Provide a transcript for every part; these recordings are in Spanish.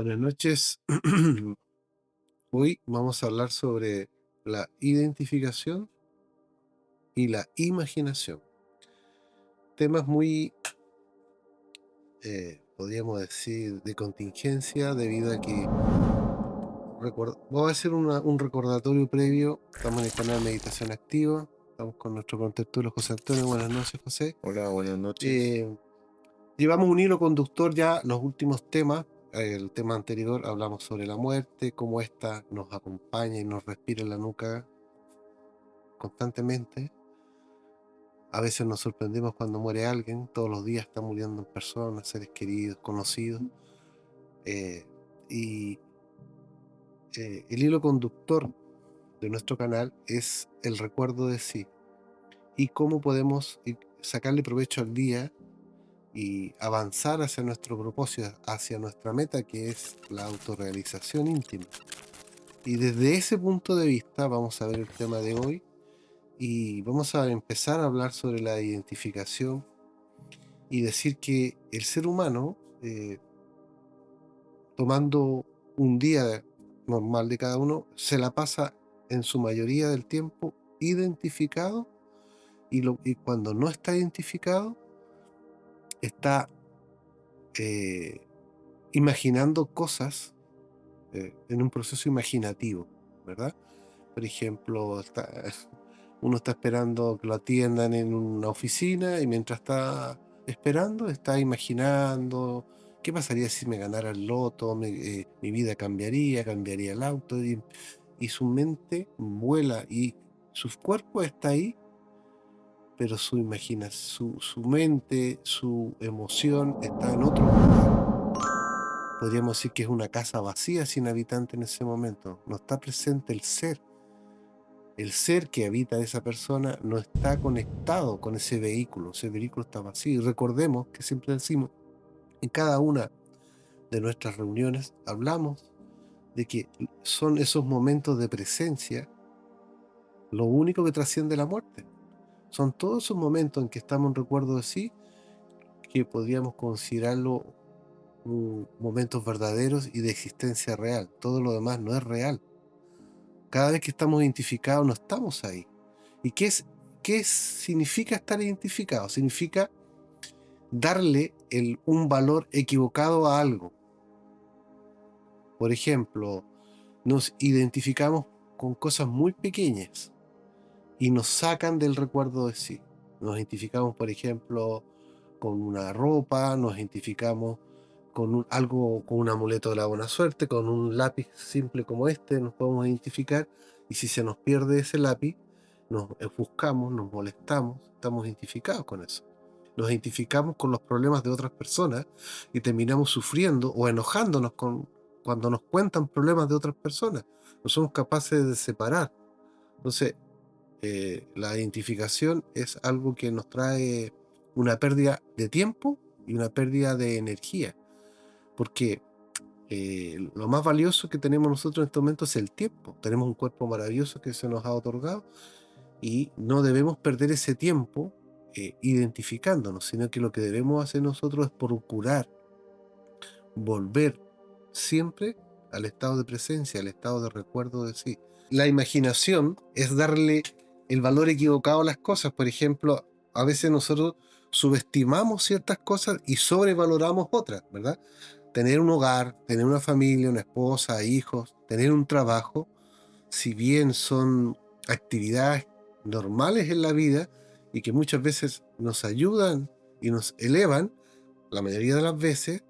Buenas noches. Hoy vamos a hablar sobre la identificación y la imaginación. Temas muy, podríamos decir, de contingencia debido a que vamos a hacer un recordatorio previo. Estamos en el canal Meditación Activa. Estamos con nuestro contertulio José Antonio. Buenas noches, José. Hola, buenas noches. Eh, Llevamos un hilo conductor ya los últimos temas. El tema anterior hablamos sobre la muerte, cómo ésta nos acompaña y nos respira en la nuca constantemente. A veces nos sorprendemos cuando muere alguien. Todos los días están muriendo personas, seres queridos, conocidos. Eh, y el hilo conductor de nuestro canal es el recuerdo de sí y cómo podemos sacarle provecho al día y avanzar hacia nuestro propósito, hacia nuestra meta, que es la autorrealización íntima. Y desde ese punto de vista vamos a ver el tema de hoy y vamos a empezar a hablar sobre la identificación y decir que el ser humano, tomando un día normal de cada uno, se la pasa en su mayoría del tiempo identificado y cuando no está identificado está eh, imaginando cosas en un proceso imaginativo, ¿verdad? Por ejemplo, uno está esperando que lo atiendan en una oficina y mientras está esperando está imaginando qué pasaría si me ganara el loto, mi vida cambiaría el auto y su mente vuela y su cuerpo está ahí, pero su mente, su emoción está en otro lugar. Podríamos decir que es una casa vacía sin habitante en ese momento. No está presente el ser. El ser que habita esa persona no está conectado con ese vehículo. Ese vehículo está vacío. Y recordemos que siempre decimos, en cada una de nuestras reuniones hablamos de que son esos momentos de presencia lo único que trasciende la muerte. Son todos esos momentos en que estamos en recuerdo de sí que podríamos considerarlo momentos verdaderos y de existencia real. Todo lo demás no es real. Cada vez que estamos identificados no estamos ahí. ¿Y qué significa estar identificado? Significa darle un valor equivocado a algo. Por ejemplo, nos identificamos con cosas muy pequeñas y nos sacan del recuerdo de sí. Nos identificamos, por ejemplo, con una ropa, nos identificamos con algo, con un amuleto de la buena suerte, con un lápiz simple como este, nos podemos identificar, y si se nos pierde ese lápiz, nos ofuscamos, nos molestamos, estamos identificados con eso. Nos identificamos con los problemas de otras personas y terminamos sufriendo o enojándonos cuando nos cuentan problemas de otras personas. No somos capaces de separar. Entonces, la identificación es algo que nos trae una pérdida de tiempo y una pérdida de energía, porque lo más valioso que tenemos nosotros en este momento es el tiempo. Tenemos un cuerpo maravilloso que se nos ha otorgado y no debemos perder ese tiempo identificándonos, sino que lo que debemos hacer nosotros es procurar volver siempre al estado de presencia, al estado de recuerdo de sí. La imaginación es darle el valor equivocado a las cosas. Por ejemplo, a veces nosotros subestimamos ciertas cosas y sobrevaloramos otras, ¿verdad? Tener un hogar, tener una familia, una esposa, hijos, tener un trabajo, si bien son actividades normales en la vida y que muchas veces nos ayudan y nos elevan, la mayoría de las veces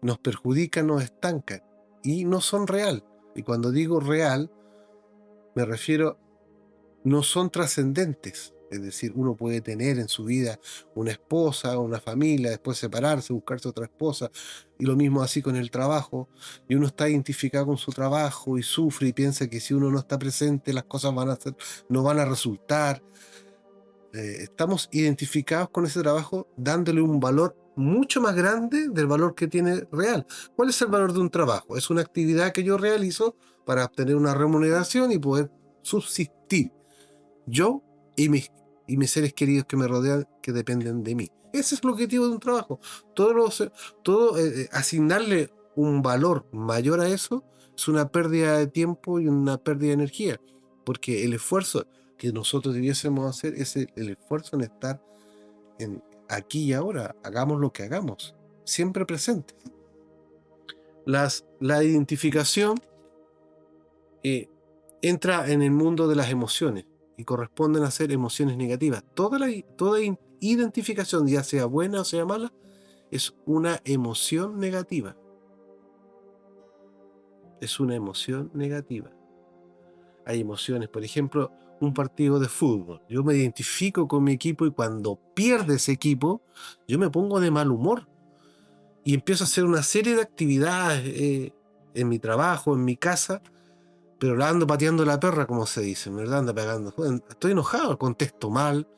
nos perjudican, nos estancan y no son real. Y cuando digo real, me refiero, no son trascendentes. Es decir, uno puede tener en su vida una esposa, una familia, después separarse, buscarse otra esposa, y lo mismo así con el trabajo, y uno está identificado con su trabajo y sufre y piensa que si uno no está presente las cosas no van a resultar. Estamos identificados con ese trabajo dándole un valor mucho más grande del valor que tiene real. ¿Cuál es el valor de un trabajo? Es una actividad que yo realizo para obtener una remuneración y poder subsistir. Yo y mis seres queridos que me rodean, que dependen de mí. Ese es el objetivo de un trabajo. Todo asignarle un valor mayor a eso, es una pérdida de tiempo y una pérdida de energía, porque el esfuerzo que nosotros debiésemos hacer es el esfuerzo en estar en aquí y ahora, hagamos lo que hagamos, siempre presente. La identificación entra en el mundo de las emociones y corresponden a ser emociones negativas. Toda identificación, ya sea buena o sea mala, es una emoción negativa. Es una emoción negativa. Hay emociones, por ejemplo, un partido de fútbol. Yo me identifico con mi equipo y cuando pierde ese equipo, yo me pongo de mal humor y empiezo a hacer una serie de actividades en mi trabajo, en mi casa, pero la ando pateando la perra, como se dice, ¿verdad? Anda pegando. Estoy enojado, contesto mal.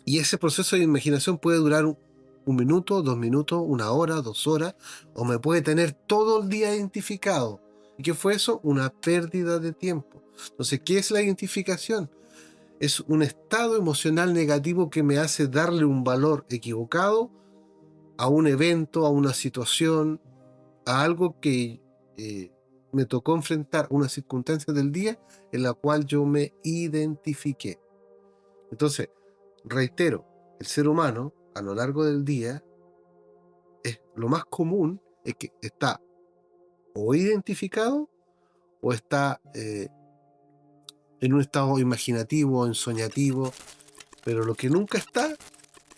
Y ese proceso de imaginación puede durar un minuto, 2 minutos, 1 hora, 2 horas, o me puede tener todo el día identificado. ¿Y qué fue eso? Una pérdida de tiempo. Entonces, ¿qué es la identificación? Es un estado emocional negativo que me hace darle un valor equivocado a un evento, a una situación, a algo que me tocó enfrentar, una circunstancia del día en la cual yo me identifiqué. Entonces, reitero, el ser humano a lo largo del día lo más común es que está o identificado o está en un estado imaginativo, ensoñativo, pero lo que nunca está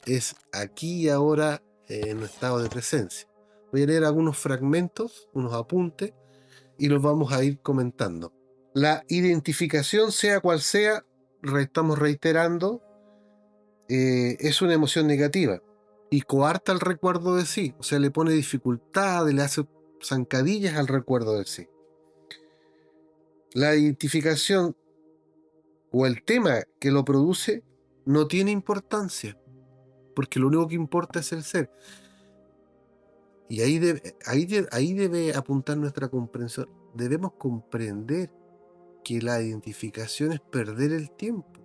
es aquí y ahora en un estado de presencia. Voy a leer algunos fragmentos, unos apuntes, y los vamos a ir comentando. La identificación, sea cual sea, estamos reiterando, es una emoción negativa y coarta el recuerdo de sí, o sea, le pone dificultades, le hace zancadillas al recuerdo de sí. La identificación o el tema que lo produce no tiene importancia, porque lo único que importa es el ser. Y ahí debe apuntar nuestra comprensión. Debemos comprender que la identificación es perder el tiempo.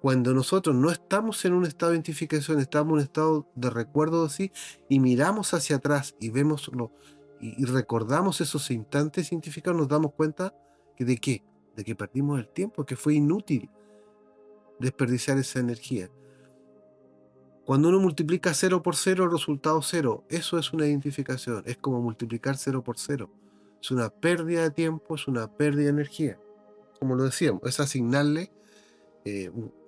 Cuando nosotros no estamos en un estado de identificación, estamos en un estado de recuerdo de sí y miramos hacia atrás y vemos y recordamos esos instantes identificados, nos damos cuenta ¿de qué? De que perdimos el tiempo, que fue inútil desperdiciar esa energía. Cuando uno multiplica 0 por 0, el resultado 0. Eso es una identificación. Es como multiplicar 0 por 0. Es una pérdida de tiempo, es una pérdida de energía. Como lo decíamos, es asignarle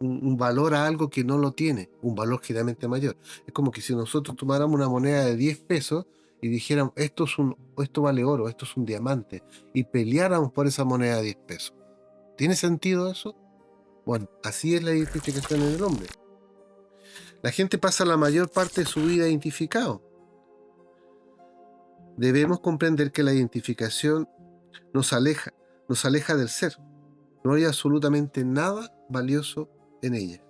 un valor a algo que no lo tiene, un valor generalmente mayor. Es como que si nosotros tomáramos una moneda de 10 pesos y dijéramos, esto vale oro, esto es un diamante, y peleáramos por esa moneda de 10 pesos. ¿Tiene sentido eso? Bueno, así es la identificación en el hombre. La gente pasa la mayor parte de su vida identificado. Debemos comprender que la identificación nos aleja del ser. No hay absolutamente nada valioso en ella.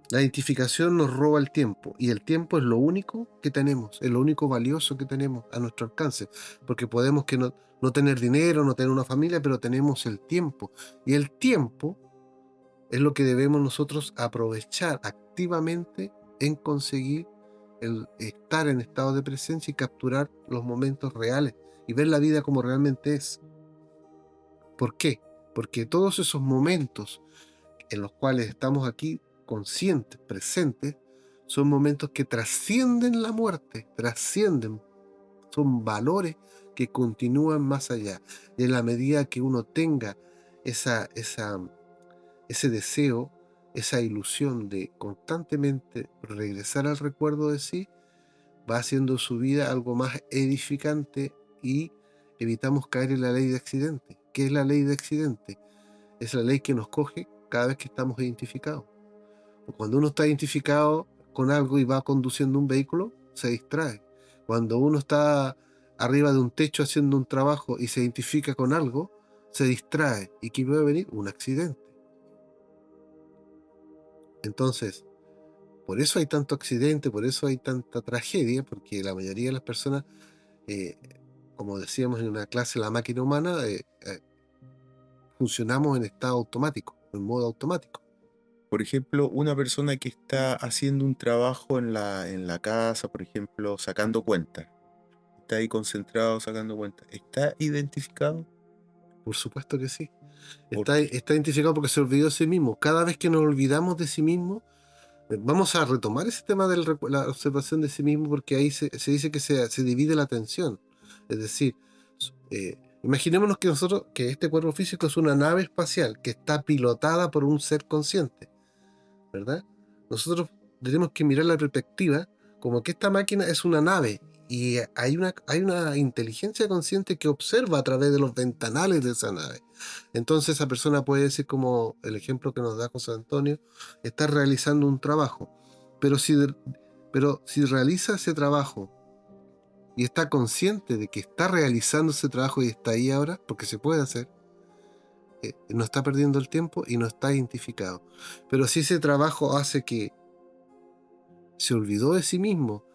La identificación nos roba el tiempo y el tiempo es lo único que tenemos, es lo único valioso que tenemos a nuestro alcance, porque podemos que no tener dinero, no tener una familia, pero tenemos el tiempo y el tiempo es lo que debemos nosotros aprovechar activamente en conseguir el estar en estado de presencia y capturar los momentos reales y ver la vida como realmente es. ¿Por qué? Porque todos esos momentos en los cuales estamos aquí conscientes, presentes, son momentos que trascienden la muerte, trascienden, son valores que continúan más allá. Y en la medida que uno tenga ese deseo, esa ilusión de constantemente regresar al recuerdo de sí, va haciendo su vida algo más edificante y evitamos caer en la ley de accidente. ¿Qué es la ley de accidente? Es la ley que nos coge cada vez que estamos identificados. Cuando uno está identificado con algo y va conduciendo un vehículo, se distrae. Cuando uno está arriba de un techo haciendo un trabajo y se identifica con algo, se distrae. ¿Y qué puede venir? Un accidente. Entonces, por eso hay tanto accidente, por eso hay tanta tragedia, porque la mayoría de las personas, eh, como decíamos en una clase, la máquina humana, funcionamos en estado automático, en modo automático. Por ejemplo, una persona que está haciendo un trabajo en la casa, por ejemplo, sacando cuentas. está ahí concentrado sacando cuentas, ¿está identificado? Por supuesto que sí. ¿Por Está, qué? está identificado porque se olvidó de sí mismo. Cada vez que nos olvidamos de sí mismo, vamos a retomar ese tema de la observación de sí mismo, porque ahí se dice que se divide la atención. Es decir, imaginémonos que que este cuerpo físico es una nave espacial que está pilotada por un ser consciente, ¿verdad? Nosotros tenemos que mirar la perspectiva como que esta máquina es una nave y hay una inteligencia consciente que observa a través de los ventanales de esa nave. Entonces esa persona puede decir, como el ejemplo que nos da José Antonio, está realizando un trabajo, pero si realiza ese trabajo y está consciente de que está realizando ese trabajo y está ahí ahora, porque se puede hacer, no está perdiendo el tiempo y no está identificado. Pero si ese trabajo hace que se olvidó de sí mismo,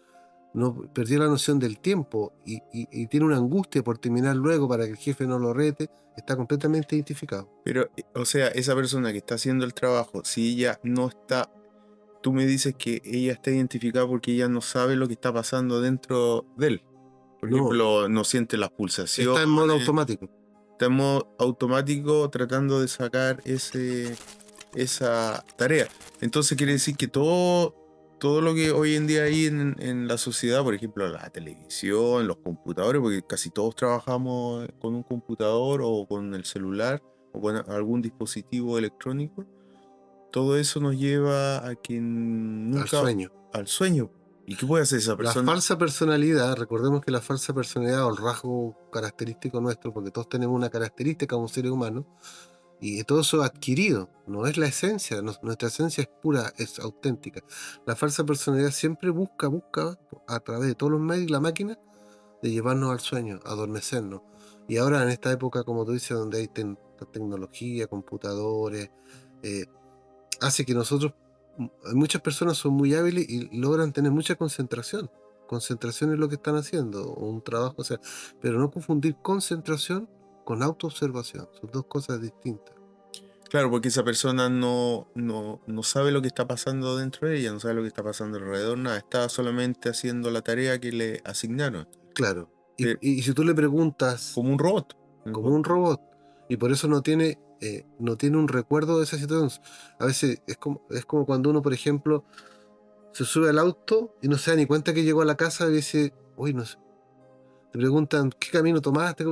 no perdió la noción del tiempo y tiene una angustia por terminar luego para que el jefe no lo rete, está completamente identificado. Pero, o sea, esa persona que está haciendo el trabajo, si ella no está, tú me dices que ella está identificada porque ella no sabe lo que está pasando dentro de él. Por No, ejemplo, no siente las está en modo pulsaciones, automático. está en modo automático tratando de sacar esa tarea. Entonces quiere decir que todo lo que hoy en día hay en la sociedad, por ejemplo, la televisión, los computadores, porque casi todos trabajamos con un computador o con el celular o con algún dispositivo electrónico, todo eso nos lleva a que Al nunca sueño. al sueño. ¿Y qué puede hacer esa La persona? falsa personalidad, recordemos que la falsa personalidad o el rasgo característico nuestro, porque todos tenemos una característica como seres humanos, y todo eso adquirido, no es la esencia, nuestra esencia es pura, es auténtica. La falsa personalidad siempre busca a través de todos los medios, la máquina, de llevarnos al sueño, adormecernos. Y ahora en esta época, como tú dices, donde hay tecnología, computadores, eh, hace que muchas personas son muy hábiles y logran tener mucha concentración. Concentración es lo que están haciendo, o un trabajo, o sea, pero no confundir concentración con autoobservación, son dos cosas distintas. Claro, porque esa persona no sabe lo que está pasando dentro de ella, no sabe lo que está pasando alrededor, nada, está solamente haciendo la tarea que le asignaron, Claro. pero Y si tú le preguntas como un robot, en el como fondo. un robot, y por eso no tiene un recuerdo de esa situación, a veces es como cuando uno, por ejemplo, se sube al auto y no se da ni cuenta que llegó a la casa y dice, uy, no sé. Te preguntan, ¿qué camino tomaste?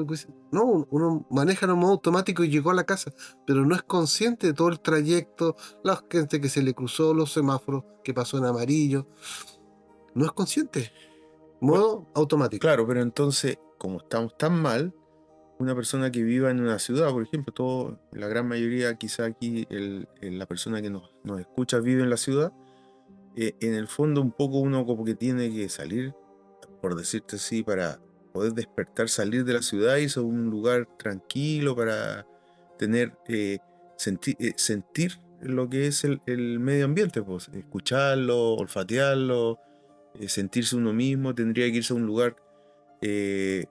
No, uno maneja en modo automático y llegó a la casa, pero no es consciente de todo el trayecto, la gente que se le cruzó, los semáforos, que pasó en amarillo. No es consciente. Bueno, Modo automático. claro, pero entonces, como estamos tan mal, una persona que viva en una ciudad, por ejemplo, la gran mayoría, quizá aquí la persona que nos escucha vive en la ciudad, en el fondo un poco uno como que tiene que salir, por decirte así, para poder despertar, salir de la ciudad, irse a un lugar tranquilo para tener, sentir lo que es el medio ambiente, pues, escucharlo, olfatearlo, sentirse uno mismo, tendría que irse a un lugar eh,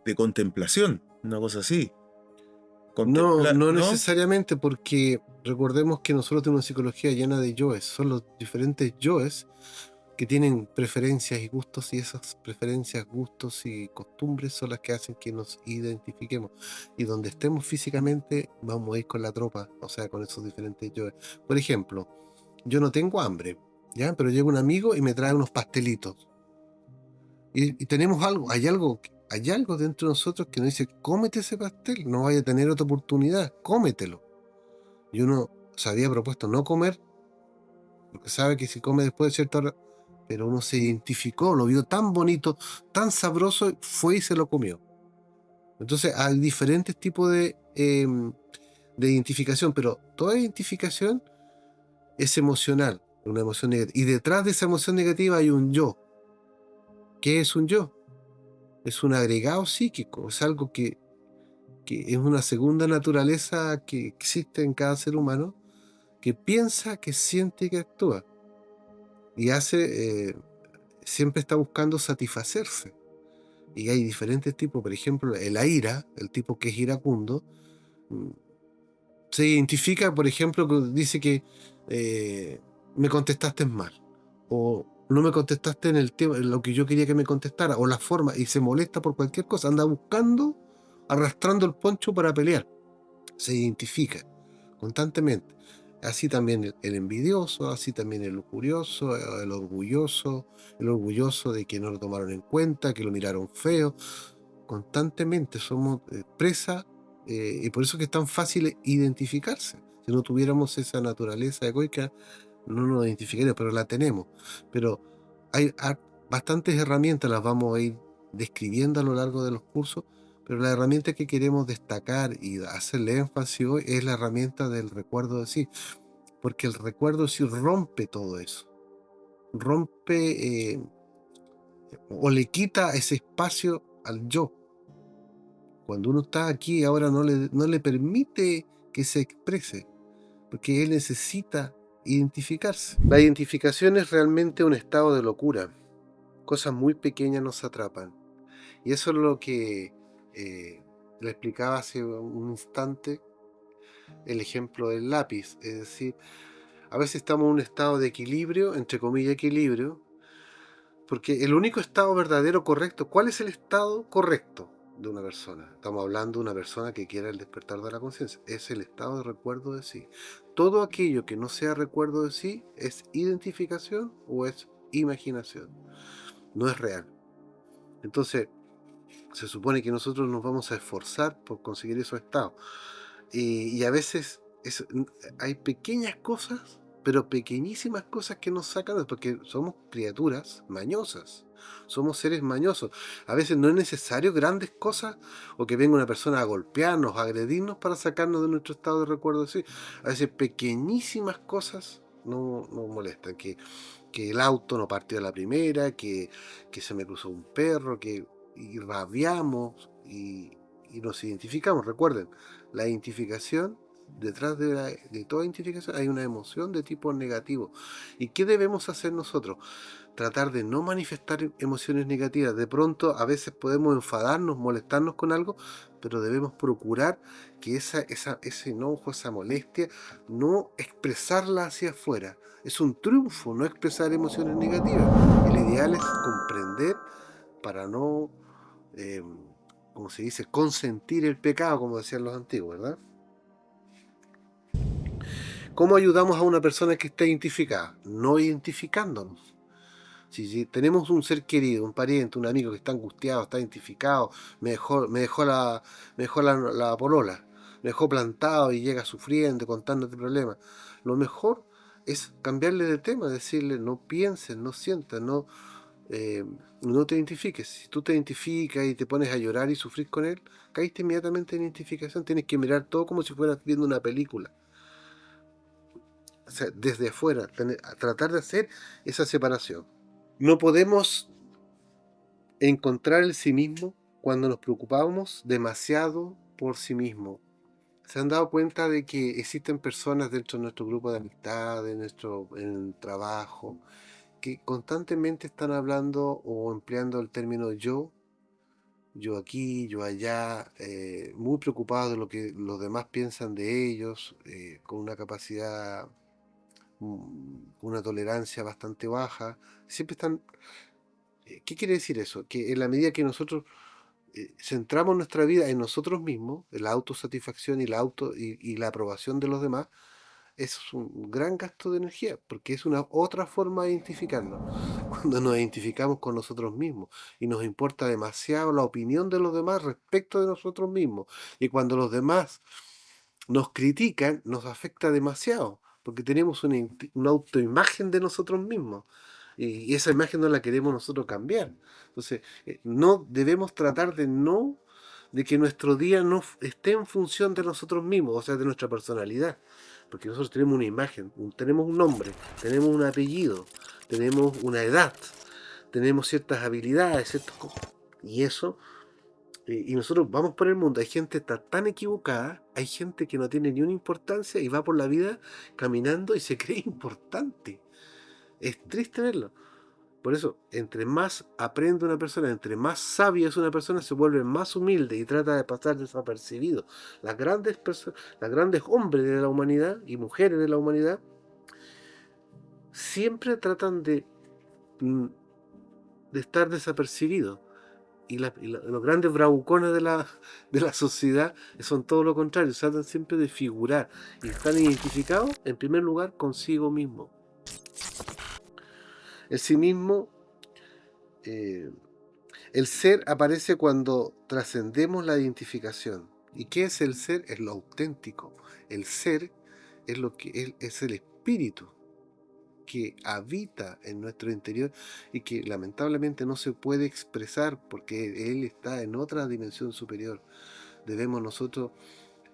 de contemplación, una cosa así. No, Contemplar, no ¿no? necesariamente, porque recordemos que nosotros tenemos una psicología llena de yoes. Son los diferentes yoes que tienen preferencias y gustos, y esas preferencias, gustos y costumbres son las que hacen que nos identifiquemos. Y donde estemos físicamente, vamos a ir con la tropa, o sea, con esos diferentes yoes. Por ejemplo, yo no tengo hambre, ¿ya? Pero llega un amigo y me trae unos pastelitos. Y tenemos algo, hay algo dentro de nosotros que nos dice, cómete ese pastel, no vaya a tener otra oportunidad, cómetelo. Y uno se había propuesto no comer, porque sabe que si come después de cierta hora, pero uno se identificó, lo vio tan bonito, tan sabroso, fue y se lo comió. Entonces hay diferentes tipos de identificación, pero toda identificación es emocional, una emoción negativa. Y detrás de esa emoción negativa hay un yo. ¿Qué es un yo? Es un agregado psíquico, es algo que es una segunda naturaleza que existe en cada ser humano, que piensa, que siente y que actúa. Y siempre está buscando satisfacerse. Y hay diferentes tipos, por ejemplo, el ira, el tipo que es iracundo, mm, se identifica, por ejemplo, dice que me contestaste mal. O no me contestaste en el tema, en lo que yo quería que me contestara, o la forma, y se molesta por cualquier cosa, anda buscando, arrastrando el poncho para pelear. Se identifica constantemente. Así también el envidioso, así también el lujurioso, el orgulloso de que no lo tomaron en cuenta, que lo miraron feo. Constantemente somos presa, y por eso que es tan fácil identificarse. Si no tuviéramos esa naturaleza egoica, no nos identificaríamos, pero la tenemos. Pero hay bastantes herramientas, las vamos a ir describiendo a lo largo de los cursos, pero la herramienta que queremos destacar y hacerle énfasis hoy es la herramienta del recuerdo de sí, porque el recuerdo de sí rompe todo eso, rompe o le quita ese espacio al yo. Cuando uno está aquí ahora no le permite que se exprese, porque él necesita identificarse. La identificación es realmente un estado de locura. Cosas muy pequeñas nos atrapan. Y eso es lo que le explicaba hace un instante, el ejemplo del lápiz. Es decir, a veces estamos en un estado de equilibrio, entre comillas equilibrio, porque el único estado verdadero correcto, ¿cuál es el estado correcto de una persona? Estamos hablando de una persona que quiera el despertar de la conciencia. Es el estado de recuerdo de sí. Todo aquello que no sea recuerdo de sí es identificación o es imaginación. No es real. Entonces, se supone que nosotros nos vamos a esforzar por conseguir esos estados. Y a veces hay pequeñas cosas, pero pequeñísimas cosas que nos sacan, porque somos criaturas mañosas, somos seres mañosos. A veces no es necesario grandes cosas o que venga una persona a golpearnos, a agredirnos para sacarnos de nuestro estado de recuerdo. Sí. A veces pequeñísimas cosas nos molestan, que el auto no partió a la primera, que se me cruzó un perro, y rabiamos y nos identificamos. Recuerden, la identificación, detrás de toda identificación hay una emoción de tipo negativo. ¿Y qué debemos hacer nosotros? Tratar de no manifestar emociones negativas. De pronto, a veces podemos enfadarnos, molestarnos con algo, pero debemos procurar que ese enojo, esa molestia, no expresarla hacia afuera. Es un triunfo no expresar emociones negativas. El ideal es comprender para no, eh, como se dice, consentir el pecado, como decían los antiguos, ¿verdad? ¿Cómo ayudamos a una persona que está identificada? No identificándonos. Si tenemos un ser querido, un pariente, un amigo que está angustiado, está identificado, me dejó la polola, me dejó plantado y llega sufriendo, contándote problemas, lo mejor es cambiarle de tema, decirle no pienses, no sientas, eh, no te identifiques. Si tú te identificas y te pones a llorar y sufrir con él, caíste inmediatamente en identificación. Tienes que mirar todo como si fueras viendo una película. O sea, desde afuera, tratar de hacer esa separación. No podemos encontrar el sí mismo cuando nos preocupamos demasiado por sí mismo. ¿Se han dado cuenta de que existen personas dentro de nuestro grupo de amistad, en el trabajo, que constantemente están hablando o empleando el término yo aquí, yo allá, muy preocupados de lo que los demás piensan de ellos, con una capacidad, una tolerancia bastante baja? Siempre están. ¿Qué quiere decir eso? Que en la medida que nosotros centramos nuestra vida en nosotros mismos, en la autosatisfacción y la aprobación de los demás, es un gran gasto de energía, porque es una otra forma de identificarnos. Cuando nos identificamos con nosotros mismos y nos importa demasiado la opinión de los demás respecto de nosotros mismos, y cuando los demás nos critican, nos afecta demasiado, porque tenemos una autoimagen de nosotros mismos. Y esa imagen no la queremos nosotros cambiar. Entonces, no debemos tratar de que nuestro día no esté en función de nosotros mismos, o sea, de nuestra personalidad. Porque nosotros tenemos una imagen, tenemos un nombre, tenemos un apellido, tenemos una edad, tenemos ciertas habilidades, y eso, y nosotros vamos por el mundo. Hay gente que está tan equivocada, hay gente que no tiene ni una importancia y va por la vida caminando y se cree importante. Es triste verlo. Por eso, entre más aprende una persona, entre más sabia es una persona, se vuelve más humilde y trata de pasar desapercibido. Las grandes hombres de la humanidad y mujeres de la humanidad siempre tratan de mm, de estar desapercibido. Y los grandes bravucones de la sociedad son todo lo contrario, tratan siempre de figurar y están identificados en primer lugar consigo mismo. El sí mismo, eh, el ser aparece cuando trascendemos la identificación. ¿Y qué es el ser? Es lo auténtico. El ser es lo que es el espíritu que habita en nuestro interior y que lamentablemente no se puede expresar porque él está en otra dimensión superior. Debemos nosotros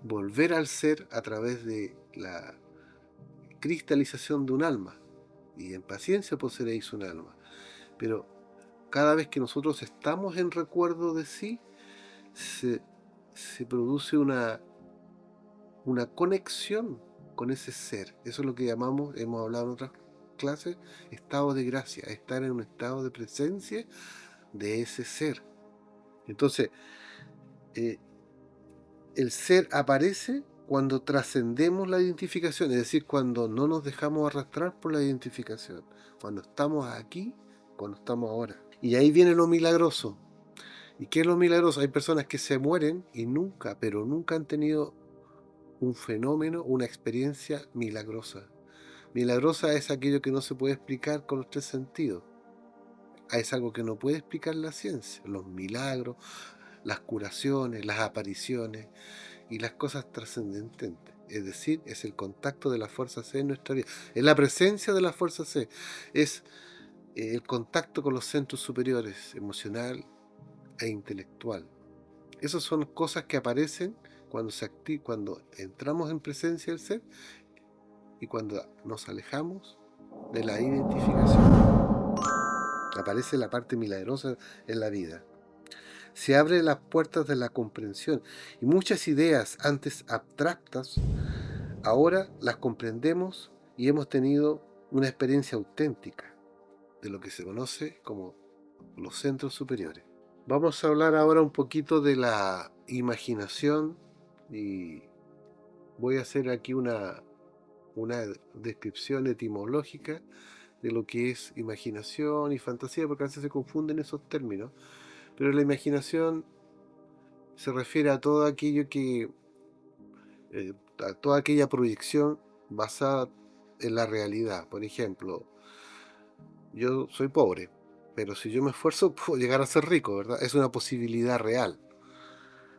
volver al ser a través de la cristalización de un alma. Y en paciencia poseeréis un alma. Pero cada vez que nosotros estamos en recuerdo de sí, se produce una conexión con ese ser. Eso es lo que llamamos, hemos hablado en otras clases, estado de gracia, estar en un estado de presencia de ese ser. Entonces, el ser aparece cuando trascendemos la identificación, es decir, cuando no nos dejamos arrastrar por la identificación, cuando estamos aquí, cuando estamos ahora. Y ahí viene lo milagroso. ¿Y qué es lo milagroso? Hay personas que se mueren y nunca, pero nunca han tenido un fenómeno, una experiencia milagrosa. Milagrosa es aquello que no se puede explicar con los tres sentidos. Es algo que no puede explicar la ciencia. Los milagros, las curaciones, las apariciones y las cosas trascendentes. Es decir, es el contacto de la fuerza C en nuestra vida. Es la presencia de la fuerza C. Es el contacto con los centros superiores, emocional e intelectual. Esas son cosas que aparecen cuando entramos en presencia del ser y cuando nos alejamos de la identificación. Aparece la parte milagrosa en la vida. Se abren las puertas de la comprensión y muchas ideas antes abstractas ahora las comprendemos y hemos tenido una experiencia auténtica de lo que se conoce como los centros superiores. Vamos a hablar ahora un poquito de la imaginación y voy a hacer aquí una descripción etimológica de lo que es imaginación y fantasía, porque a veces se confunden esos términos. Pero la imaginación se refiere a todo aquello a toda aquella proyección basada en la realidad. Por ejemplo, yo soy pobre, pero si yo me esfuerzo puedo llegar a ser rico, ¿verdad? Es una posibilidad real.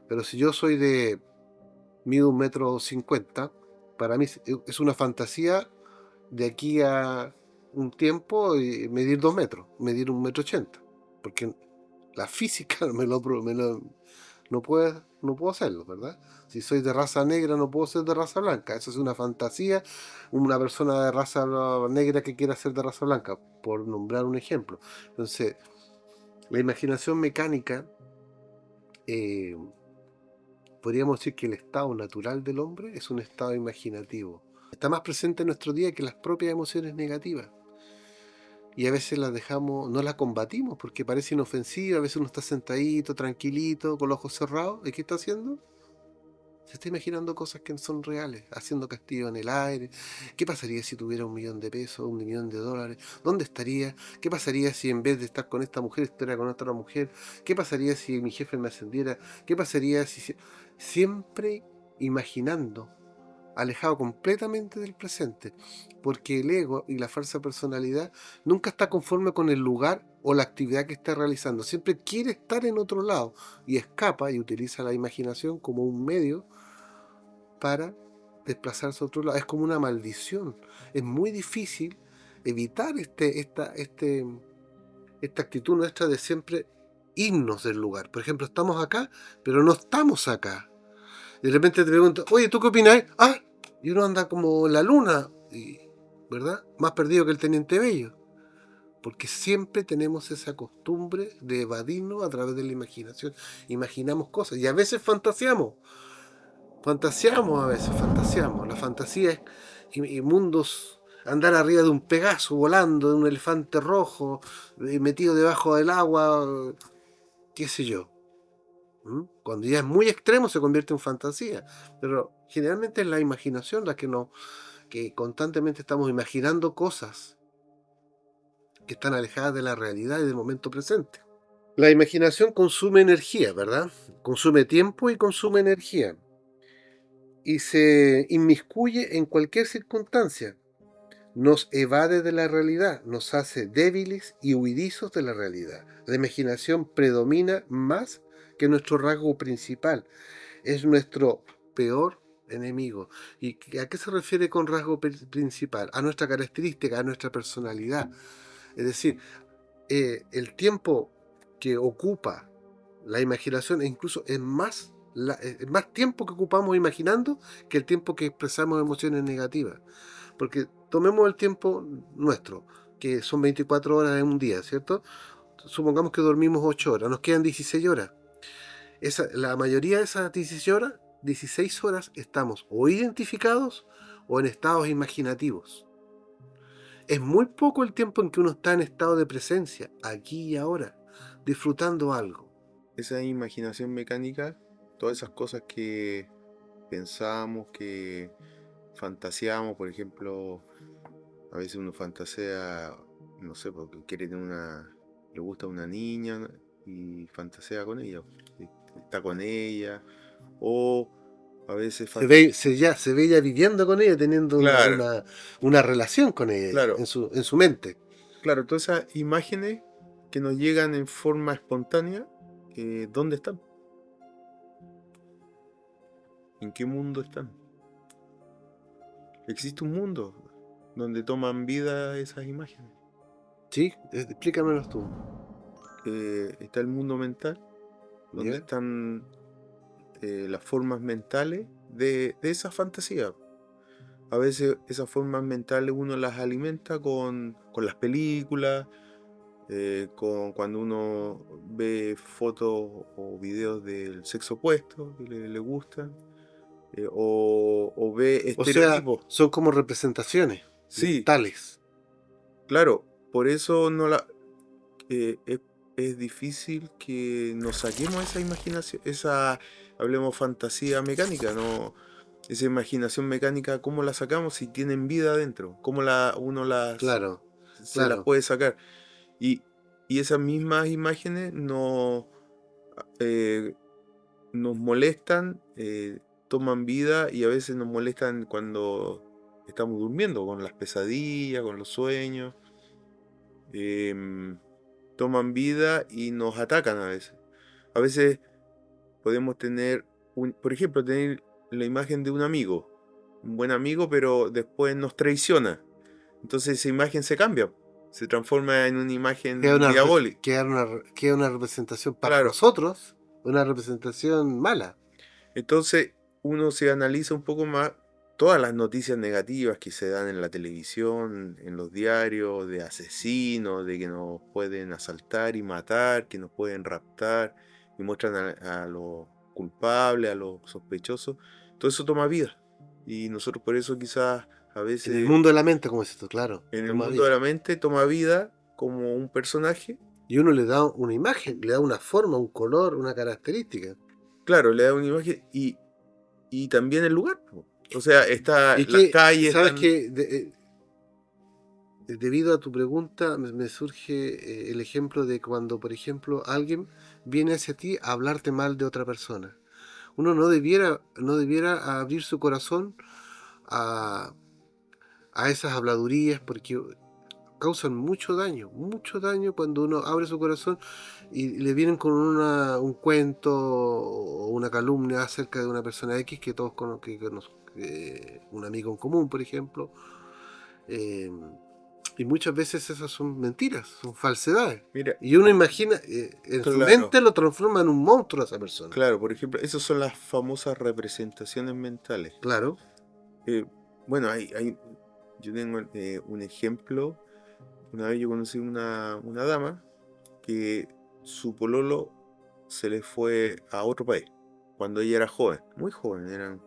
Pero si yo soy mido 1,50 m, para mí es una fantasía de aquí a un tiempo medir 2 metros, medir 1,80 m, porque la física no puedo hacerlo, ¿verdad? Si soy de raza negra no puedo ser de raza blanca, eso es una fantasía, una persona de raza negra que quiera ser de raza blanca, por nombrar un ejemplo. Entonces, la imaginación mecánica, eh, podríamos decir que el estado natural del hombre es un estado imaginativo. Está más presente en nuestro día que las propias emociones negativas. Y a veces las dejamos, no las combatimos porque parece inofensiva. A veces uno está sentadito, tranquilito, con los ojos cerrados. ¿Y qué está haciendo? Se está imaginando cosas que no son reales, haciendo castillo en el aire. ¿Qué pasaría si tuviera 1 millón de pesos, 1 millón de dólares? ¿Dónde estaría? ¿Qué pasaría si en vez de estar con esta mujer estuviera con otra mujer? ¿Qué pasaría si mi jefe me ascendiera? ¿Qué pasaría si... Siempre imaginando, alejado completamente del presente, porque el ego y la falsa personalidad nunca está conforme con el lugar o la actividad que está realizando, siempre quiere estar en otro lado y escapa y utiliza la imaginación como un medio para desplazarse a otro lado. Es como una maldición, es muy difícil evitar esta actitud nuestra de siempre irnos del lugar. Por ejemplo, estamos acá, pero no estamos acá. De repente te preguntan, oye, ¿tú qué opinas? Ah, y uno anda como la luna, ¿verdad? Más perdido que el teniente Bello. Porque siempre tenemos esa costumbre de evadirnos a través de la imaginación. Imaginamos cosas y a veces fantaseamos. Fantaseamos a veces, fantaseamos. La fantasía es y mundos, andar arriba de un Pegaso, volando, de un elefante rojo, metido debajo del agua, qué sé yo. Cuando ya es muy extremo se convierte en fantasía, pero generalmente es la imaginación la que constantemente estamos imaginando cosas que están alejadas de la realidad y del momento presente. La imaginación consume energía, ¿verdad? Consume tiempo y consume energía. Y se inmiscuye en cualquier circunstancia. Nos evade de la realidad, nos hace débiles y huidizos de la realidad. La imaginación predomina más que nuestro rasgo principal. Es nuestro peor enemigo. ¿Y a qué se refiere con rasgo principal? A nuestra característica, a nuestra personalidad. Es decir, el tiempo que ocupa la imaginación incluso es más tiempo que ocupamos imaginando que el tiempo que expresamos emociones negativas. Porque tomemos el tiempo nuestro, que son 24 horas en un día, ¿cierto? Supongamos que dormimos 8 horas, nos quedan 16 horas. La mayoría de esas 16 horas estamos o identificados o en estados imaginativos. Es muy poco el tiempo en que uno está en estado de presencia, aquí y ahora, disfrutando algo. Esa imaginación mecánica, todas esas cosas que pensamos, que fantaseamos, por ejemplo, a veces uno fantasea, no sé, porque quiere tener le gusta una niña y fantasea con ella, está con ella, o a veces Se ve ya viviendo con ella, teniendo claro, una relación con ella claro, en su mente. claro, todas esas imágenes que nos llegan en forma espontánea, ¿dónde están? ¿En qué mundo están? Existe un mundo donde toman vida esas imágenes. ¿Sí? Explícamelos tú. Está el mundo mental, donde ¿Ya? están las formas mentales de esa fantasía. A veces esas formas mentales uno las alimenta con las películas, con cuando uno ve fotos o videos del sexo opuesto que le gustan, o ve O sea, estereotipos. son como representaciones Sí, mentales. claro, por eso no es difícil que nos saquemos esa imaginación, hablemos fantasía mecánica, ¿no? Esa imaginación mecánica, ¿cómo la sacamos si tienen vida adentro? ¿Cómo uno Claro, se las claro. puede sacar? Y, y esas mismas imágenes eh, nos molestan, toman vida y a veces nos molestan cuando estamos durmiendo, con las pesadillas, con los sueños. em, Toman vida y nos atacan a veces. A veces podemos tener, por ejemplo, tener la imagen de un amigo, un buen amigo, pero después nos traiciona. Entonces esa imagen se cambia, se transforma en una imagen diabólica. Queda una representación para Claro. nosotros, una representación mala. Entonces uno se analiza un poco más todas las noticias negativas que se dan en la televisión, en los diarios, de asesinos, de que nos pueden asaltar y matar, que nos pueden raptar, y muestran a los culpables, a los sospechosos. Todo eso toma vida. Y nosotros por eso quizás a En el veces mundo de la mente, como es esto, claro, en el toma mundo de vida. la mente toma vida como un personaje. Y uno le da una imagen, le da una forma, un color, una característica. Claro, le da una imagen y también el lugar, po. O sea, Y las que, calles ¿sabes están. qué? Debido a tu pregunta, me surge el ejemplo de cuando, por ejemplo, alguien viene hacia ti a hablarte mal de otra persona. Uno no debiera abrir su corazón a, a esas habladurías porque causan mucho daño cuando uno abre su corazón y le vienen con un cuento o una calumnia acerca de una persona X que todos un amigo en común, por ejemplo. eh, y muchas veces esas son mentiras, son falsedades. Mira, Y uno imagina, en su claro, mente lo transforma en un monstruo a esa persona. claro, por ejemplo, esas son las famosas representaciones mentales. Claro. Eh, bueno, yo tengo un ejemplo. Una vez yo conocí una dama que su pololo se le fue a otro país cuando ella era joven, muy joven,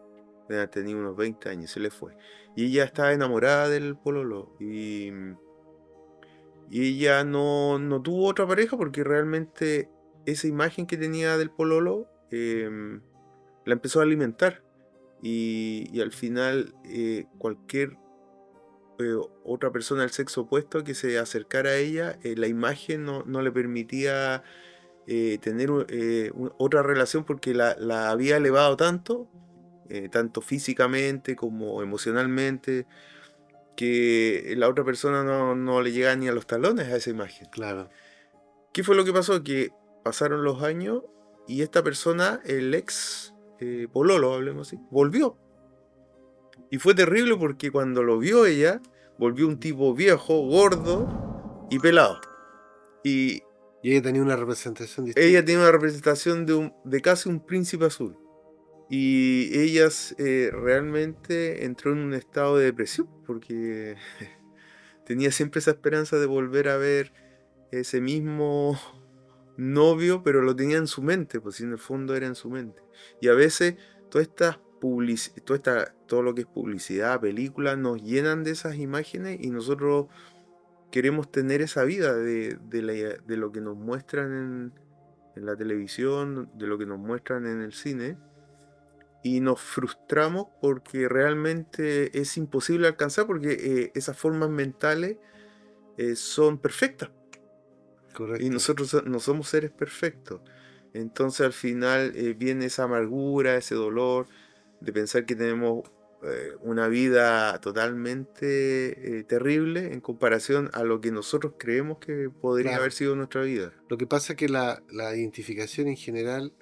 tenía unos 20 años, se le fue. Y ella estaba enamorada del pololo y ella no tuvo otra pareja porque realmente esa imagen que tenía del pololo la empezó a alimentar. Y al final cualquier otra persona del sexo opuesto que se acercara a ella, la imagen no le permitía tener otra relación porque la había elevado tanto, tanto físicamente como emocionalmente, que la otra persona no le llegaba ni a los talones a esa imagen. Claro. ¿Qué fue lo que pasó? Que pasaron los años y esta persona, el ex pololo, hablemos así, volvió. Y fue terrible porque cuando lo vio ella, volvió un tipo viejo, gordo y pelado. Y Y ella tenía una representación distinta. ella tiene una representación de casi un príncipe azul. Y ella realmente entró en un estado de depresión porque tenía siempre esa esperanza de volver a ver ese mismo novio, pero lo tenía en su mente, pues en el fondo era en su mente. Y a veces todo lo que es publicidad, películas, nos llenan de esas imágenes y nosotros queremos tener esa vida de lo que nos muestran en la televisión, de lo que nos muestran en el cine, y nos frustramos porque realmente es imposible alcanzar porque esas formas mentales son perfectas. Correcto. Y nosotros no somos seres perfectos. Entonces al final viene esa amargura, ese dolor de pensar que tenemos una vida totalmente terrible en comparación a lo que nosotros creemos que podría Claro. haber sido nuestra vida. Lo que pasa es que la identificación en general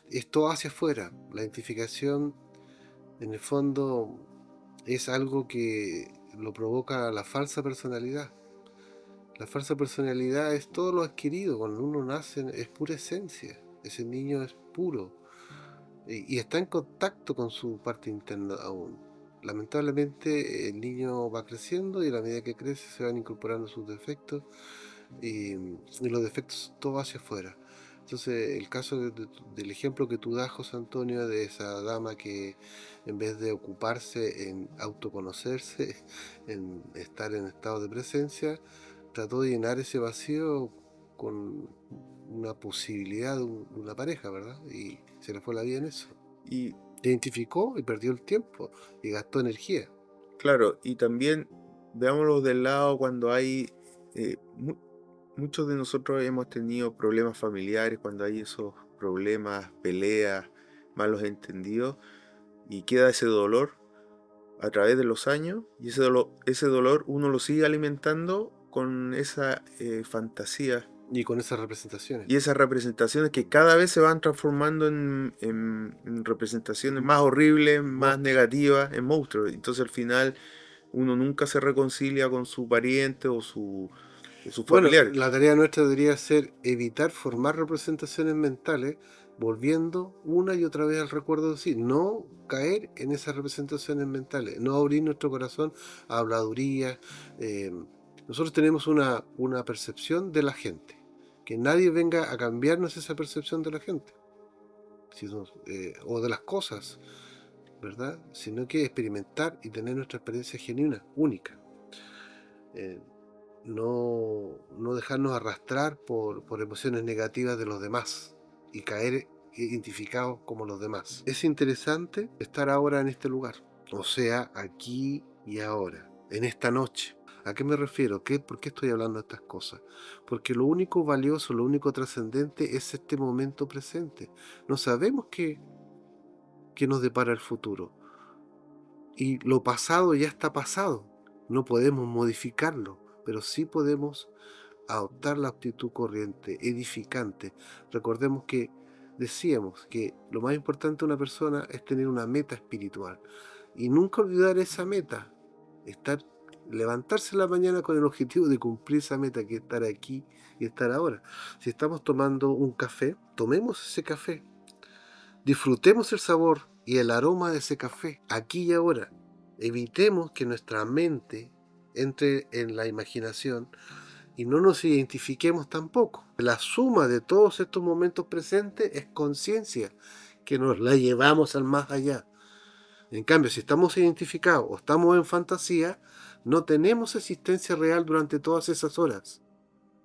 es todo hacia afuera. La identificación, en el fondo, es algo que lo provoca la falsa personalidad. La falsa personalidad es todo lo adquirido. Cuando uno nace es pura esencia. Ese niño es puro. Y está en contacto con su parte interna aún. Lamentablemente el niño va creciendo y a la medida que crece se van incorporando sus defectos y los defectos todo hacia afuera. Entonces el caso del ejemplo que tú das, José Antonio, de esa dama que en vez de ocuparse en autoconocerse, en estar en estado de presencia, trató de llenar ese vacío con una posibilidad de una pareja, ¿verdad? Y se le fue la vida en eso. Y Identificó y perdió el tiempo y gastó energía. claro, y también veámoslo del lado cuando hay... muchos de nosotros hemos tenido problemas familiares, cuando hay esos problemas, peleas, malos entendidos, y queda ese dolor a través de los años, y ese dolor uno lo sigue alimentando con esa fantasía Y con esas representaciones. y esas representaciones que cada vez se van transformando en representaciones más horribles, más negativas, en monstruos. Entonces al final uno nunca se reconcilia con su pariente o su familiar. Bueno, la tarea nuestra debería ser evitar formar representaciones mentales, volviendo una y otra vez al recuerdo de sí, no caer en esas representaciones mentales, no abrir nuestro corazón a habladurías. Nosotros tenemos una percepción de la gente, que nadie venga a cambiarnos esa percepción de la gente, o de las cosas, ¿verdad? Sino que experimentar y tener nuestra experiencia genuina, única. No dejarnos arrastrar por emociones negativas de los demás y caer identificados como los demás. Es interesante estar ahora en este lugar, o sea, aquí y ahora, en esta noche. ¿A qué me refiero? ¿Por qué estoy hablando de estas cosas? Porque lo único valioso, lo único trascendente es este momento presente. No sabemos qué nos depara el futuro. Y lo pasado ya está pasado. No podemos modificarlo, pero sí podemos adoptar la actitud corriente, edificante. Recordemos que decíamos que lo más importante de una persona es tener una meta espiritual y nunca olvidar esa meta, levantarse en la mañana con el objetivo de cumplir esa meta, que es estar aquí y estar ahora. Si estamos tomando un café, tomemos ese café, disfrutemos el sabor y el aroma de ese café aquí y ahora. Evitemos que nuestra mente entre en la imaginación y no nos identifiquemos tampoco. La suma de todos estos momentos presentes es conciencia, que nos la llevamos al más allá. En cambio, si estamos identificados o estamos en fantasía, no tenemos existencia real durante todas esas horas.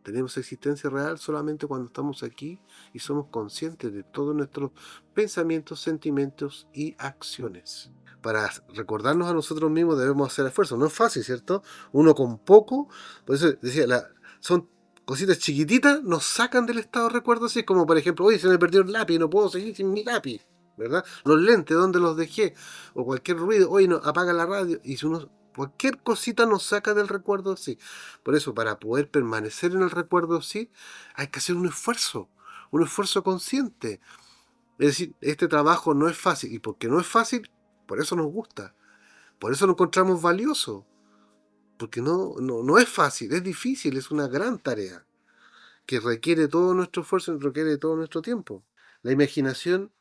Tenemos existencia real solamente cuando estamos aquí y somos conscientes de todos nuestros pensamientos, sentimientos y acciones. para recordarnos a nosotros mismos debemos hacer esfuerzo. No es fácil, ¿cierto? Uno con poco, por eso decía, son cositas chiquititas, nos sacan del estado de recuerdo, así como por ejemplo, oye, se me perdió el lápiz, no puedo seguir sin mi lápiz, ¿verdad? Los lentes, ¿dónde los dejé? O cualquier ruido, oye, no, apaga la radio, y si uno, cualquier cosita nos saca del recuerdo, sí. Por eso, para poder permanecer en el recuerdo, sí, hay que hacer un esfuerzo consciente. Es decir, este trabajo no es fácil, y porque no es fácil, por eso nos gusta, por eso lo encontramos valioso, porque no es fácil, es difícil, es una gran tarea que requiere todo nuestro esfuerzo y requiere todo nuestro tiempo. La imaginación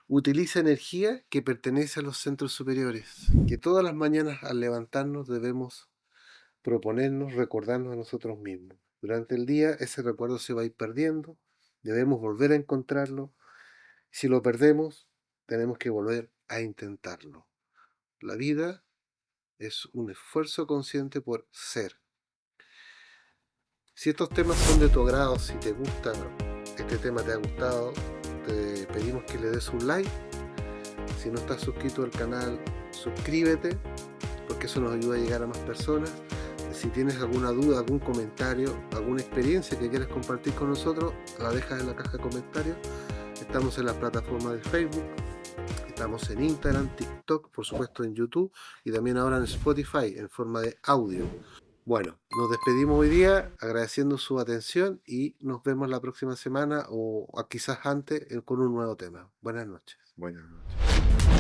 utiliza energía que pertenece a los centros superiores, que todas las mañanas al levantarnos debemos proponernos, recordarnos a nosotros mismos. Durante el día ese recuerdo se va a ir perdiendo, debemos volver a encontrarlo. Si lo perdemos, tenemos que volver a intentarlo. La vida es un esfuerzo consciente por ser. Si estos temas son de tu agrado, si te gusta, este tema te ha gustado, te pedimos que le des un like. Si no estás suscrito al canal, suscríbete, porque eso nos ayuda a llegar a más personas. Si tienes alguna duda, algún comentario, alguna experiencia que quieras compartir con nosotros, la dejas en la caja de comentarios. Estamos en la plataforma de Facebook, estamos en Instagram, TikTok, por supuesto en YouTube y también ahora en Spotify en forma de audio. Bueno, nos despedimos hoy día agradeciendo su atención y nos vemos la próxima semana o quizás antes con un nuevo tema. Buenas noches. Buenas noches.